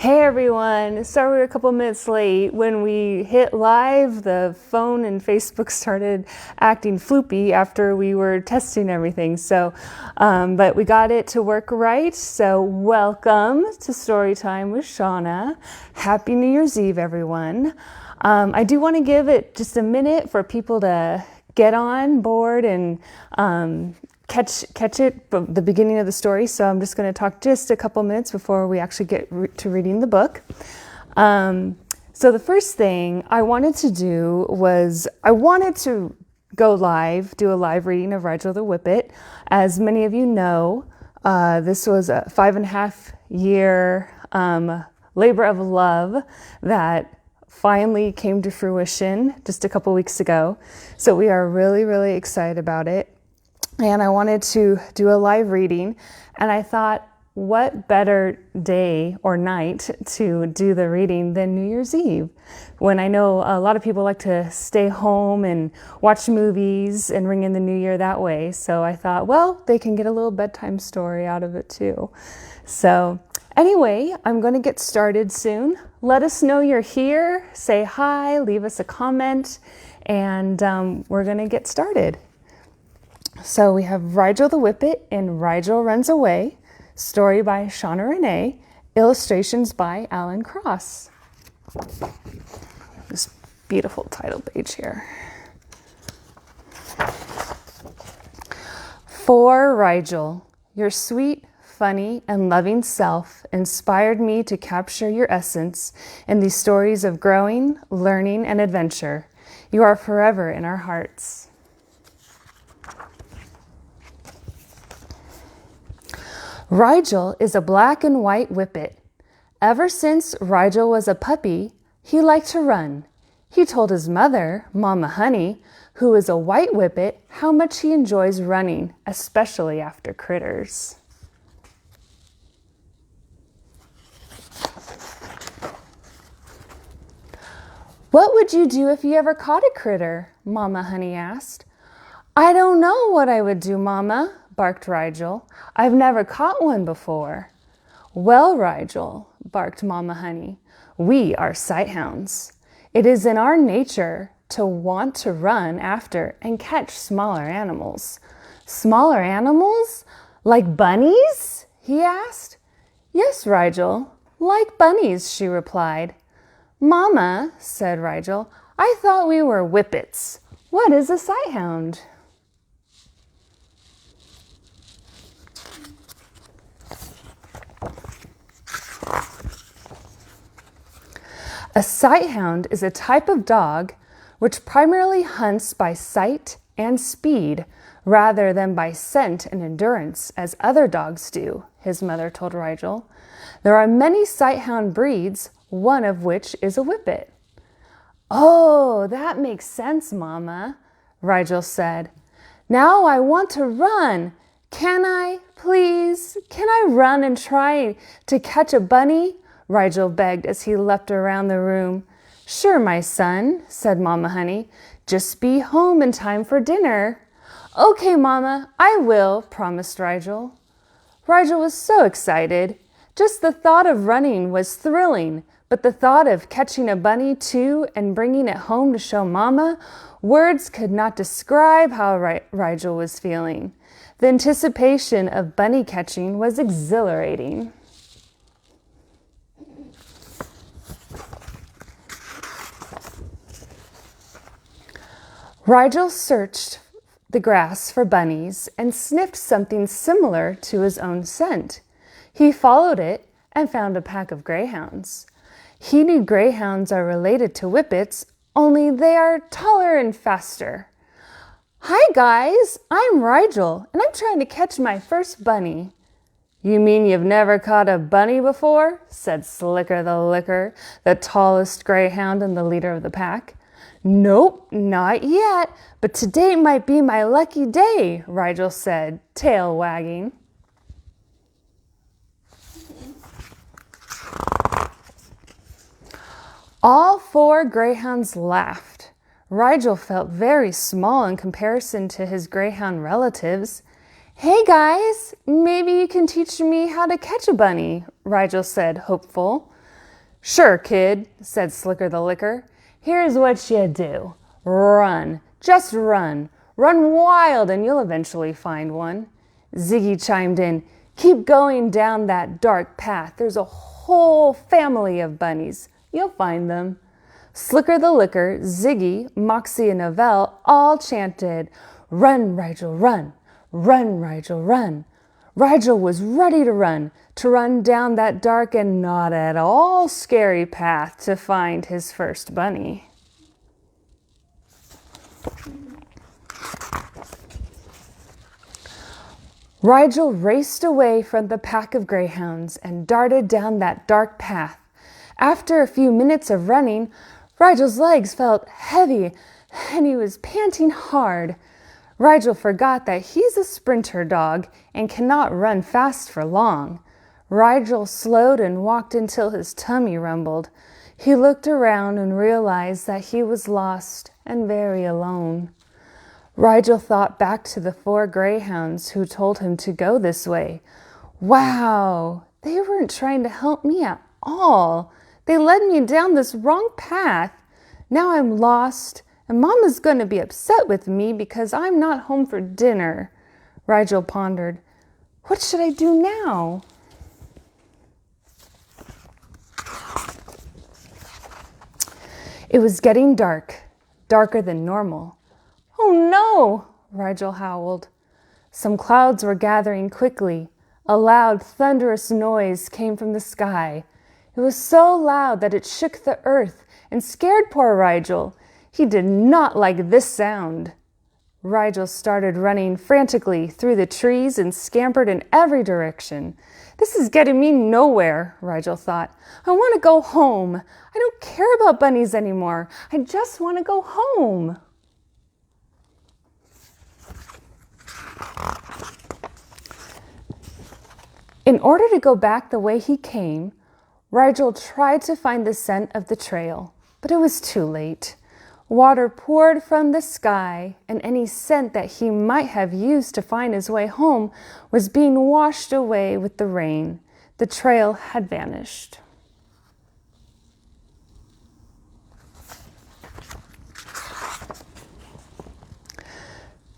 Hey everyone, sorry we're a couple minutes late. When we hit live, the phone and Facebook started acting floopy after we were testing everything. But we got it to work right. So welcome to Storytime with Shauna. Happy New Year's Eve, everyone. I do want to give it just a minute for people to get on board and catch it from the beginning of the story. So I'm just going to talk just a couple minutes before we actually get to reading the book. So the first thing I wanted to do was I wanted to go live, do a live reading of Rigel the Whippet. As many of you know, this was a 5.5 year labor of love that finally came to fruition just a couple weeks ago. So we are really, really excited about it. And I wanted to do a live reading, and I thought, what better day or night to do the reading than New Year's Eve, when I know a lot of people like to stay home and watch movies and ring in the new year that way. So I thought, well, they can get a little bedtime story out of it too. So anyway, I'm going to get started soon. Let us know you're here, say hi, leave us a comment, and we're going to get started. So we have Rigel the Whippet and Rigel Runs Away, story by Shauna Renee, illustrations by Alan Cross. This beautiful title page here. For Rigel, your sweet, funny, and loving self inspired me to capture your essence in these stories of growing, learning, and adventure. You are forever in our hearts. Rigel is a black and white whippet. Ever since Rigel was a puppy, he liked to run. He told his mother, Mama Honey, who is a white whippet, how much he enjoys running, especially after critters. What would you do if you ever caught a critter? Mama Honey asked. I don't know what I would do, Mama, barked Rigel. I've never caught one before. Well, Rigel, barked Mama Honey, we are sighthounds. It is in our nature to want to run after and catch smaller animals. Smaller animals? Like bunnies? He asked. Yes, Rigel, like bunnies, she replied. Mama, said Rigel, I thought we were whippets. What is a sighthound? A sighthound is a type of dog which primarily hunts by sight and speed rather than by scent and endurance as other dogs do, his mother told Rigel. There are many sighthound breeds, one of which is a whippet. Oh, that makes sense, Mama, Rigel said. Now I want to run. Can I, please? Can I run and try to catch a bunny? Rigel begged as he leapt around the room. Sure, my son, said Mama Honey. Just be home in time for dinner. Okay, Mama, I will, promised Rigel. Rigel was so excited. Just the thought of running was thrilling, but the thought of catching a bunny too and bringing it home to show Mama, words could not describe how Rigel was feeling. The anticipation of bunny catching was exhilarating. Rigel searched the grass for bunnies and sniffed something similar to his own scent. He followed it and found a pack of greyhounds. He knew greyhounds are related to whippets, only they are taller and faster. Hi guys, I'm Rigel and I'm trying to catch my first bunny. You mean you've never caught a bunny before? Said Slicker the Licker, the tallest greyhound and the leader of the pack. Nope, not yet, but today might be my lucky day, Rigel said, tail wagging. All 4 greyhounds laughed. Rigel felt very small in comparison to his greyhound relatives. Hey guys, maybe you can teach me how to catch a bunny, Rigel said, hopeful. Sure, kid, said Slicker the Licker. Here's what you do. Run. Just run. Run wild and you'll eventually find one. Ziggy chimed in. Keep going down that dark path. There's a whole family of bunnies. You'll find them. Slicker the Licker, Ziggy, Moxie, and Novell all chanted, Run, Rigel, run. Run, Rigel, run. Rigel was ready to run down that dark and not at all scary path to find his first bunny. Rigel raced away from the pack of greyhounds and darted down that dark path. After a few minutes of running, Rigel's legs felt heavy and he was panting hard. Rigel forgot that he's a sprinter dog and cannot run fast for long. Rigel slowed and walked until his tummy rumbled. He looked around and realized that he was lost and very alone. Rigel thought back to the 4 greyhounds who told him to go this way. Wow, they weren't trying to help me at all. They led me down this wrong path. Now I'm lost, and Mama's going to be upset with me because I'm not home for dinner. Rigel pondered. What should I do now? It was getting dark, darker than normal. Oh no, Rigel howled. Some clouds were gathering quickly. A loud, thunderous noise came from the sky. It was so loud that it shook the earth and scared poor Rigel. He did not like this sound. Rigel started running frantically through the trees and scampered in every direction. This is getting me nowhere, Rigel thought. I want to go home. I don't care about bunnies anymore. I just want to go home. In order to go back the way he came, Rigel tried to find the scent of the trail, but it was too late. Water poured from the sky, and any scent that he might have used to find his way home was being washed away with the rain. The trail had vanished.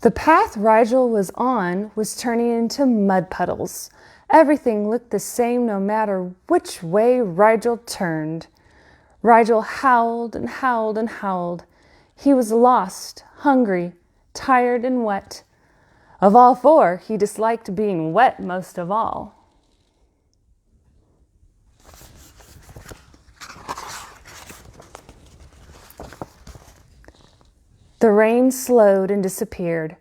The path Rigel was on was turning into mud puddles. Everything looked the same no matter which way Rigel turned. Rigel howled and howled and howled. He was lost, hungry, tired, and wet. Of all 4, he disliked being wet most of all. The rain slowed and disappeared.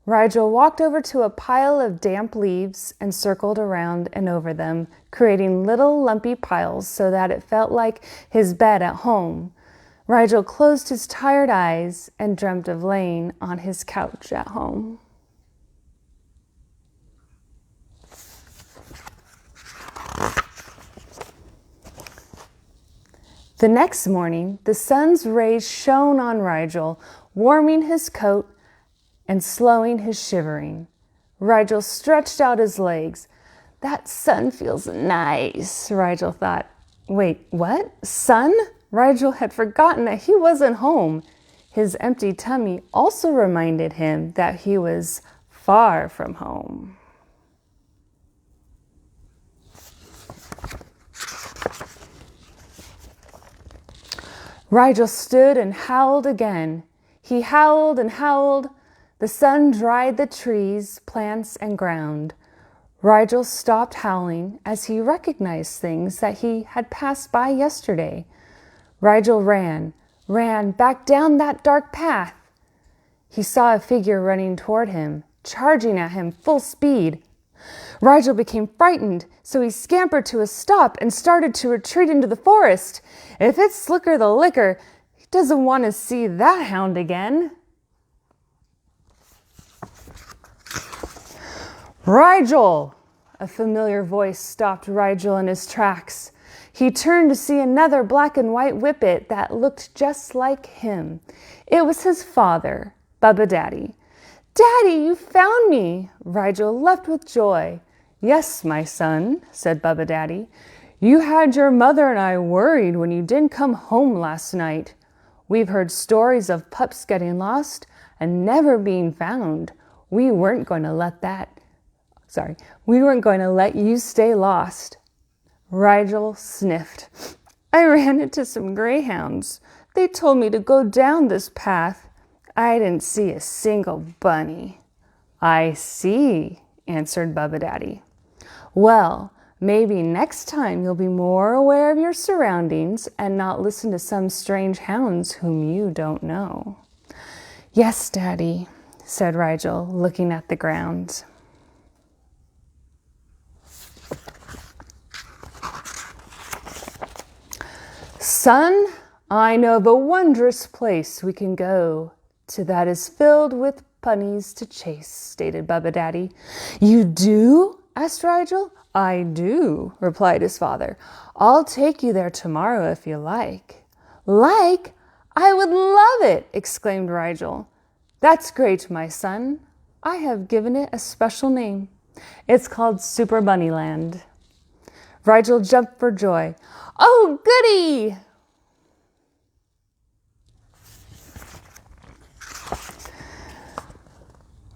Rigel walked over to a pile of damp leaves and circled around and over them, creating little lumpy piles so that it felt like his bed at home. Rigel closed his tired eyes and dreamt of laying on his couch at home. The next morning, the sun's rays shone on Rigel, warming his coat and slowing his shivering. Rigel stretched out his legs. That sun feels nice, Rigel thought. Wait, what? Sun? Rigel had forgotten that he wasn't home. His empty tummy also reminded him that he was far from home. Rigel stood and howled again. He howled and howled. The sun dried the trees, plants, and ground. Rigel stopped howling as he recognized things that he had passed by yesterday. Rigel ran back down that dark path. He saw a figure running toward him, charging at him full speed. Rigel became frightened, so he scampered to a stop and started to retreat into the forest. If it's Slicker the Licker, he doesn't want to see that hound again. Rigel! A familiar voice stopped Rigel in his tracks. He turned to see another black and white Whippet that looked just like him. It was his father, Bubba Daddy. Daddy, you found me! Rigel leapt with joy. Yes, my son, said Bubba Daddy. You had your mother and I worried when you didn't come home last night. We've heard stories of pups getting lost and never being found. We weren't going to let you stay lost." Rigel sniffed. "I ran into some greyhounds. They told me to go down this path. I didn't see a single bunny." "I see," answered Bubba Daddy. "Well, maybe next time you'll be more aware of your surroundings and not listen to some strange hounds whom you don't know." "Yes, Daddy," said Rigel, looking at the ground. "Son, I know of a wondrous place we can go to that is filled with bunnies to chase," stated Bubba Daddy. "You do?" asked Rigel. "I do," replied his father. "I'll take you there tomorrow if you like." "Like? I would love it!" exclaimed Rigel. "That's great, my son. I have given it a special name. It's called Super Bunnyland." Rigel jumped for joy. "Oh, goody!"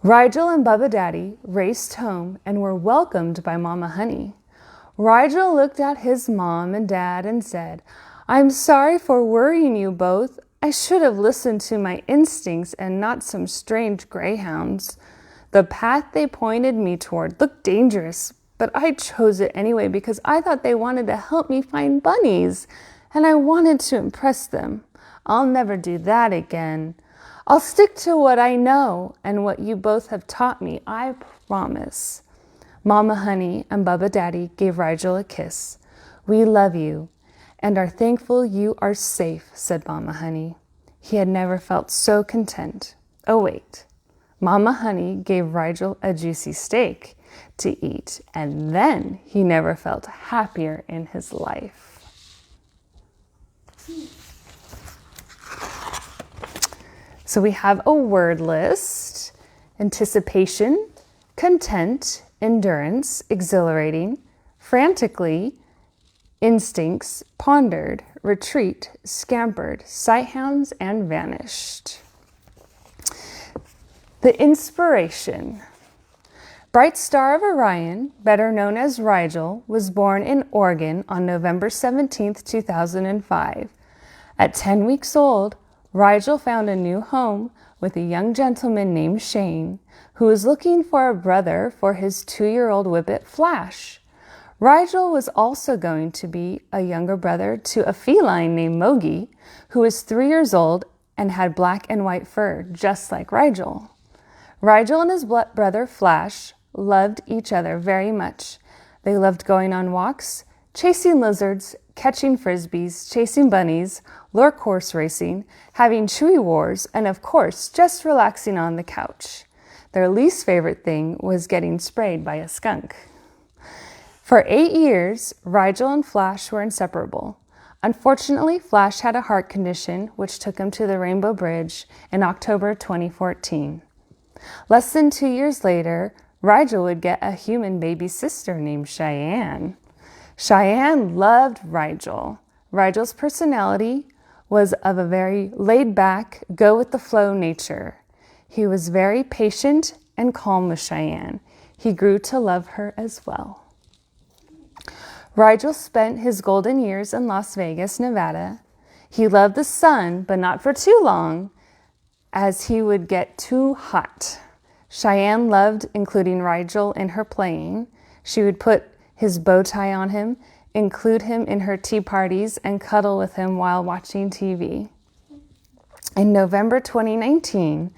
Rigel and Bubba Daddy raced home and were welcomed by Mama Honey. Rigel looked at his mom and dad and said, "I'm sorry for worrying you both. I should have listened to my instincts and not some strange greyhounds. The path they pointed me toward looked dangerous, but I chose it anyway because I thought they wanted to help me find bunnies, and I wanted to impress them. I'll never do that again. I'll stick to what I know and what you both have taught me, I promise." Mama Honey and Bubba Daddy gave Rigel a kiss. "We love you and are thankful you are safe," said Mama Honey. He had never felt so content. Oh, wait. Mama Honey gave Rigel a juicy steak to eat, and then he never felt happier in his life. So we have a word list: anticipation, content, endurance, exhilarating, frantically, instincts, pondered, retreat, scampered, sighthounds, and vanished. The inspiration. Bright Star of Orion, better known as Rigel, was born in Oregon on November 17, 2005. At 10 weeks old, Rigel found a new home with a young gentleman named Shane, who was looking for a brother for his 2-year-old Whippet, Flash. Rigel was also going to be a younger brother to a feline named Mogi, who was 3 years old and had black and white fur, just like Rigel. Rigel and his brother, Flash, loved each other very much. They loved going on walks, chasing lizards, catching frisbees, chasing bunnies, lurk horse racing, having chewy wars, and of course, just relaxing on the couch. Their least favorite thing was getting sprayed by a skunk. For 8 years, Rigel and Flash were inseparable. Unfortunately, Flash had a heart condition, which took him to the Rainbow Bridge in October 2014. Less than 2 years later, Rigel would get a human baby sister named Cheyenne. Cheyenne loved Rigel. Rigel's personality was of a very laid-back, go-with-the-flow nature. He was very patient and calm with Cheyenne. He grew to love her as well. Rigel spent his golden years in Las Vegas, Nevada. He loved the sun, but not for too long, as he would get too hot. Cheyenne loved including Rigel in her playing. She would put his bow tie on him, include him in her tea parties, and cuddle with him while watching TV. In November 2019,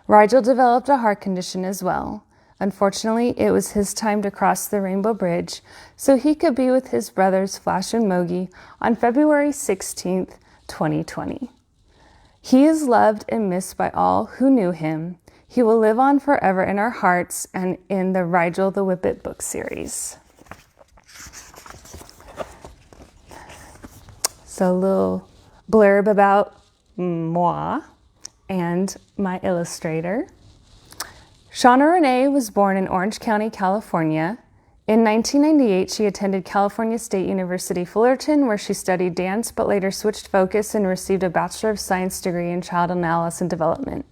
Rigel developed a heart condition as well. Unfortunately, it was his time to cross the Rainbow Bridge, so he could be with his brothers Flash and Mogi on February 16, 2020. He is loved and missed by all who knew him. He will live on forever in our hearts and in the Rigel the Whippet book series. So a little blurb about moi and my illustrator. Shauna Renee was born in Orange County, California In 1998, she attended California State University, Fullerton, where she studied dance, but later switched focus and received a Bachelor of Science degree in Child and Adolescent Development.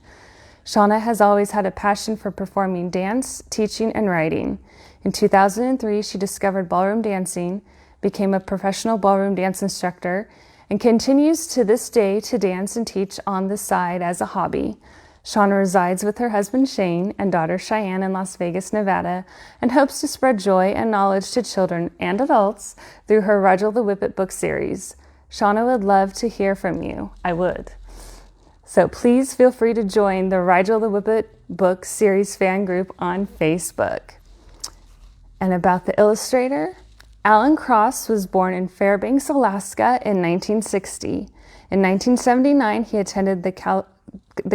Shauna has always had a passion for performing dance, teaching, and writing. In 2003, she discovered ballroom dancing, became a professional ballroom dance instructor, and continues to this day to dance and teach on the side as a hobby. Shauna resides with her husband Shane and daughter Cheyenne in Las Vegas, Nevada, and hopes to spread joy and knowledge to children and adults through her Rigel the Whippet book series. Shauna would love to hear from you. I would. So please feel free to join the Rigel the Whippet book series fan group on Facebook. And about the illustrator, Alan Cross was born in Fairbanks, Alaska in 1960. In 1979, he attended the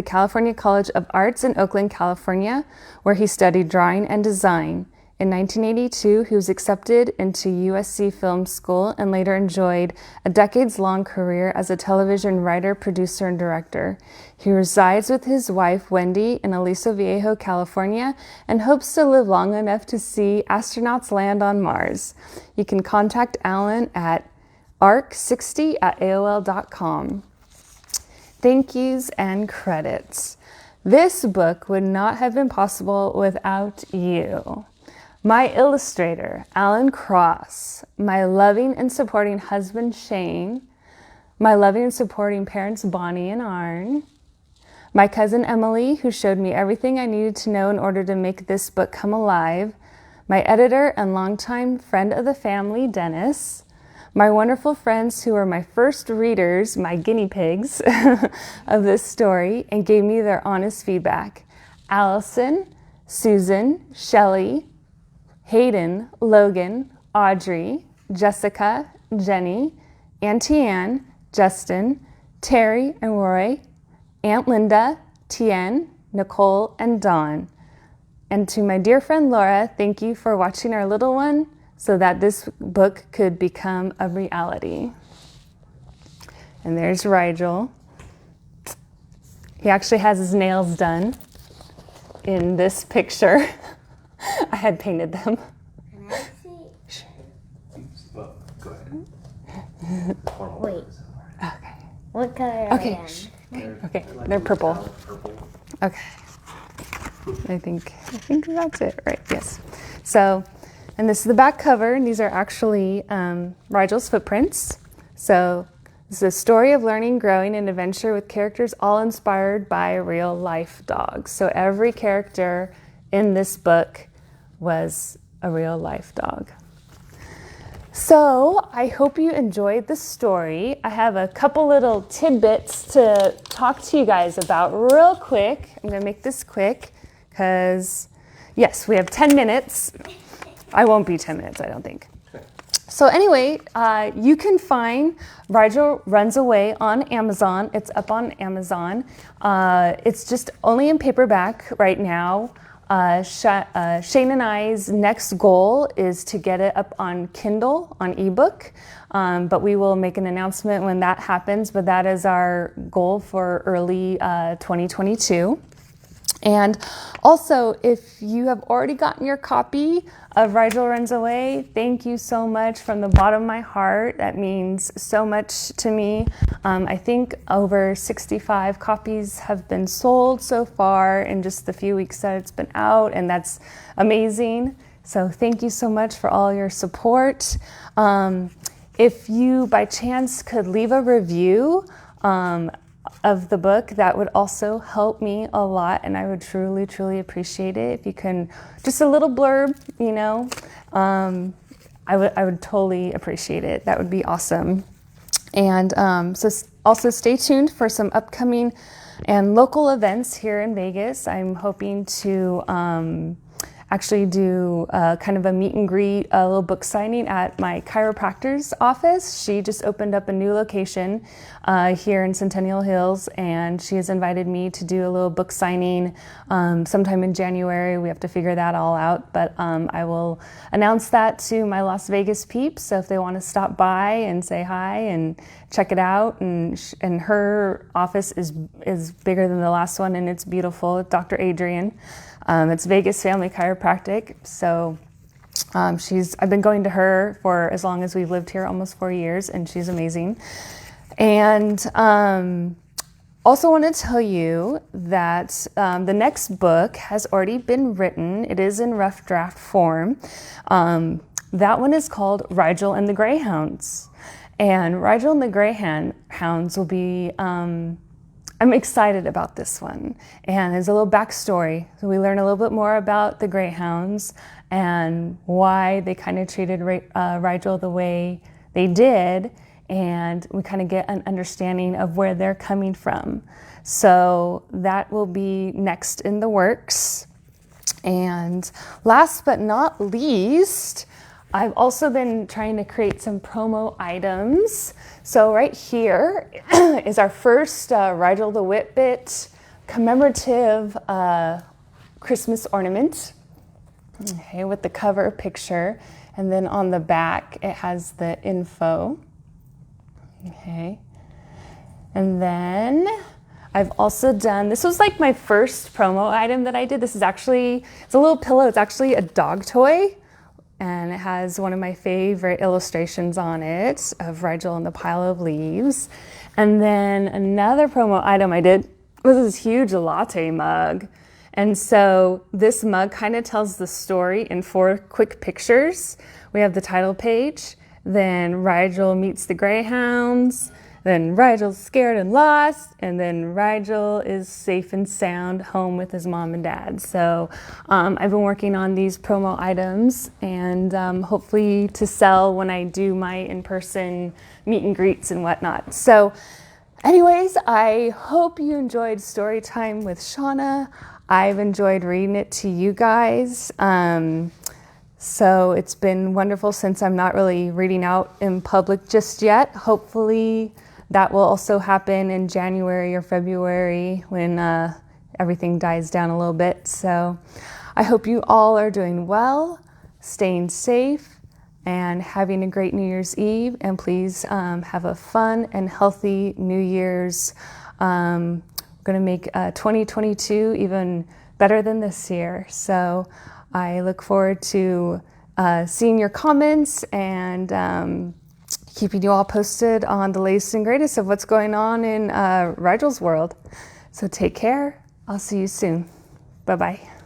California College of Arts in Oakland, California, where he studied drawing and design. In 1982, he was accepted into USC Film School and later enjoyed a decades-long career as a television writer, producer, and director. He resides with his wife, Wendy, in Aliso Viejo, California, and hopes to live long enough to see astronauts land on Mars. You can contact Alan at arc60@aol.com. Thank yous and credits. This book would not have been possible without you. My illustrator, Alan Cross, my loving and supporting husband, Shane, my loving and supporting parents, Bonnie and Arn, my cousin, Emily, who showed me everything I needed to know in order to make this book come alive, my editor and longtime friend of the family, Dennis, my wonderful friends who were my first readers, my guinea pigs of this story, and gave me their honest feedback, Allison, Susan, Shelley, Hayden, Logan, Audrey, Jessica, Jenny, Auntie Ann, Justin, Terry and Roy, Aunt Linda, Tien, Nicole, and Dawn. And to my dear friend Laura, thank you for watching our little one so that this book could become a reality. And there's Rigel. He actually has his nails done in this picture. I had painted them. Can I see? Well, go ahead. Wait. Okay. What color are Okay. they? Okay. They're purple. Okay. I think that's it, right? Yes. So, and this is the back cover, and these are actually Rigel's footprints. So this is a story of learning, growing, and adventure with characters all inspired by real life dogs. So every character in this book was a real life dog. So I hope you enjoyed the story. I have a couple little tidbits to talk to you guys about real quick. I'm gonna make this quick because, yes, we have 10 minutes. I won't be 10 minutes, I don't think. So anyway, you can find Rigel Runs Away on Amazon. It's up on Amazon. It's just only in paperback right now. Shane and I's next goal is to get it up on Kindle, on ebook, but we will make an announcement when that happens, but that is our goal for early 2022. And also, if you have already gotten your copy of Rigel Runs Away, thank you so much from the bottom of my heart. That means so much to me. I think over 65 copies have been sold so far in just the few weeks that it's been out, and that's amazing. So thank you so much for all your support. If you by chance could leave a review of the book, that would also help me a lot, and I would truly, truly appreciate it. If you can, just a little blurb, you know, I would totally appreciate it. That would be awesome. And so also stay tuned for some upcoming and local events here in Vegas. I'm hoping to actually do kind of a meet and greet, a little book signing at my chiropractor's office. She just opened up a new location here in Centennial Hills, and she has invited me to do a little book signing sometime in January. We have to figure that all out, but I will announce that to my Las Vegas peeps, so if they want to stop by and say hi and check it out. And her office is bigger than the last one, and it's beautiful. Dr. Adrian. It's Vegas Family Chiropractic, so I've been going to her for as long as we've lived here, almost 4 years, and she's amazing. And also want to tell you that the next book has already been written. It is in rough draft form. That one is called Rigel and the Greyhounds. And Rigel and the Greyhounds will be, I'm excited about this one. And there's a little backstory. So we learn a little bit more about the Greyhounds and why they kind of treated Rigel the way they did. And we kind of get an understanding of where they're coming from. So that will be next in the works. And last but not least, I've also been trying to create some promo items. So right here is our first Rigel the Whippet commemorative Christmas ornament. Okay, with the cover picture. And then on the back, it has the info. Okay, and then I've also done, this was like my first promo item that I did. This is actually, it's a little pillow. It's actually a dog toy, and it has one of my favorite illustrations on it of Rigel and the pile of leaves. And then another promo item I did was this huge latte mug. And so this mug kind of tells the story in 4 quick pictures. We have the title page. Then Rigel meets the Greyhounds, then Rigel's scared and lost, and then Rigel is safe and sound home with his mom and dad. So I've been working on these promo items and hopefully to sell when I do my in-person meet and greets and whatnot. So anyways, I hope you enjoyed Story Time with Shauna. I've enjoyed reading it to you guys. So it's been wonderful since I'm not really reading out in public just yet. Hopefully that will also happen in January or February when everything dies down a little bit. So I hope you all are doing well, staying safe, and having a great New Year's Eve. And please have a fun and healthy New Year's. We're going to make 2022 even better than this year. So I look forward to seeing your comments and keeping you all posted on the latest and greatest of what's going on in Rigel's world. So take care. I'll see you soon. Bye-bye.